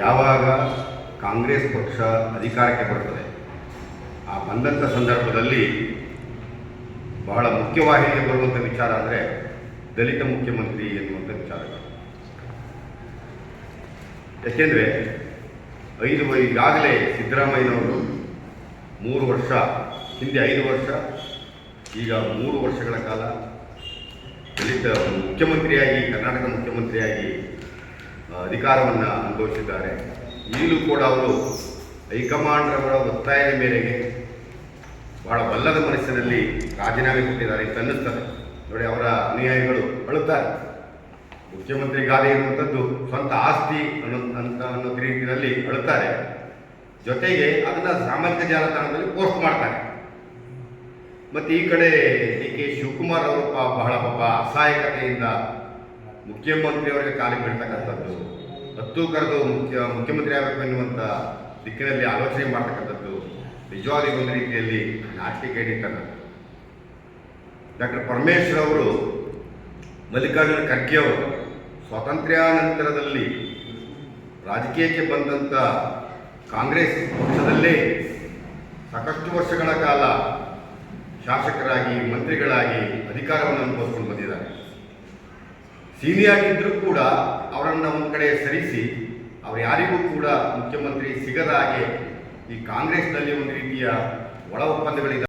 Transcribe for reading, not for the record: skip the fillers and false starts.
ಯಾವಾಗ ಕಾಂಗ್ರೆಸ್ ಪಕ್ಷ ಅಧಿಕಾರಕ್ಕೆ ಬರ್ತದೆ ಆ ಬಂದಂಥ ಸಂದರ್ಭದಲ್ಲಿ ಬಹಳ ಮುಖ್ಯವಾಹಿನಿಗೆ ಬರುವಂಥ ವಿಚಾರ ಅಂದರೆ ದಲಿತ ಮುಖ್ಯಮಂತ್ರಿ ಎನ್ನುವಂಥ ವಿಚಾರಗಳು. ಯಾಕೆಂದರೆ ಈಗಾಗಲೇ ಸಿದ್ದರಾಮಯ್ಯನವರು 3 ವರ್ಷ ಹಿಂದೆ 5 ವರ್ಷ ಈಗ 3 ವರ್ಷಗಳ ಕಾಲ ದಲಿತ ಮುಖ್ಯಮಂತ್ರಿಯಾಗಿ ಕರ್ನಾಟಕ ಮುಖ್ಯಮಂತ್ರಿಯಾಗಿ ಅಧಿಕಾರವನ್ನು ಅನುಭವಿಸಿದ್ದಾರೆ. ಈಗಲೂ ಕೂಡ ಅವರು ಹೈಕಮಾಂಡ್ರವರ ಒತ್ತಾಯದ ಮೇರೆಗೆ ಬಹಳ ಬಲ್ಲದ ಮನಸ್ಸಿನಲ್ಲಿ ರಾಜೀನಾಮೆ ಕೊಟ್ಟಿದ್ದಾರೆ ಅಂತ ಅನ್ನಿಸ್ತದೆ. ನೋಡಿ, ಅವರ ಅನುಯಾಯಿಗಳು ಅಳುತ್ತಾರೆ. ಮುಖ್ಯಮಂತ್ರಿ ಗಾದೆ ಇರುವಂಥದ್ದು ಸ್ವಂತ ಆಸ್ತಿ ಅನ್ನೋ ರೀತಿಯಲ್ಲಿ ಅಳುತ್ತಾರೆ. ಜೊತೆಗೆ ಅದನ್ನು ಸಾಮಾಜಿಕ ಜಾಲತಾಣದಲ್ಲಿ ಪೋಸ್ಟ್ ಮಾಡ್ತಾರೆ. ಮತ್ತು ಈ ಕಡೆ DK ಶಿವಕುಮಾರ್ ಅವರು ಬಹಳ ಅಸಹಾಯಕತೆಯಿಂದ ಮುಖ್ಯಮಂತ್ರಿಯವರಿಗೆ ಕಾಲಿಗೆ ಬೀಳ್ತಕ್ಕಂಥದ್ದು, ಹತ್ತು ಕರೆದು ಮುಖ್ಯಮಂತ್ರಿ ಆಗಬೇಕು ಎನ್ನುವಂಥ ದಿಕ್ಕಿನಲ್ಲಿ ಆಲೋಚನೆ ಮಾಡ್ತಕ್ಕಂಥದ್ದು ನಿಜವಾದ ಒಂದು ರೀತಿಯಲ್ಲಿ ನಾಚಿಕೆಗೇಡಿತಕ್ಕಂಥದ್ದು. ಡಾಕ್ಟರ್ ಪರಮೇಶ್ವರ್ ಅವರು, ಮಲ್ಲಿಕಾರ್ಜುನ ಖರ್ಗೆ ಅವರು ಸ್ವಾತಂತ್ರ್ಯಾನಂತರದಲ್ಲಿ ರಾಜಕೀಯಕ್ಕೆ ಬಂದಂಥ ಕಾಂಗ್ರೆಸ್ ಪಕ್ಷದಲ್ಲೇ ಸಾಕಷ್ಟು ವರ್ಷಗಳ ಕಾಲ ಶಾಸಕರಾಗಿ ಮಂತ್ರಿಗಳಾಗಿ ಅಧಿಕಾರವನ್ನು ಅನುಭವಿಸ್ಕೊಂಡು ಬಂದಿದ್ದಾರೆ. ಸೀನಿಯರ್ ಇದ್ದರೂ ಕೂಡ ಅವರನ್ನು ಒಂದು ಕಡೆ ಸರಿಸಿ ಅವರು ಯಾರಿಗೂ ಕೂಡ ಮುಖ್ಯಮಂತ್ರಿ ಸಿಗದ ಹಾಗೆ ಈ ಕಾಂಗ್ರೆಸ್ನಲ್ಲಿ ಒಂದು ರೀತಿಯ ಒಳ ಒಪ್ಪಂದಗಳಿದೆ.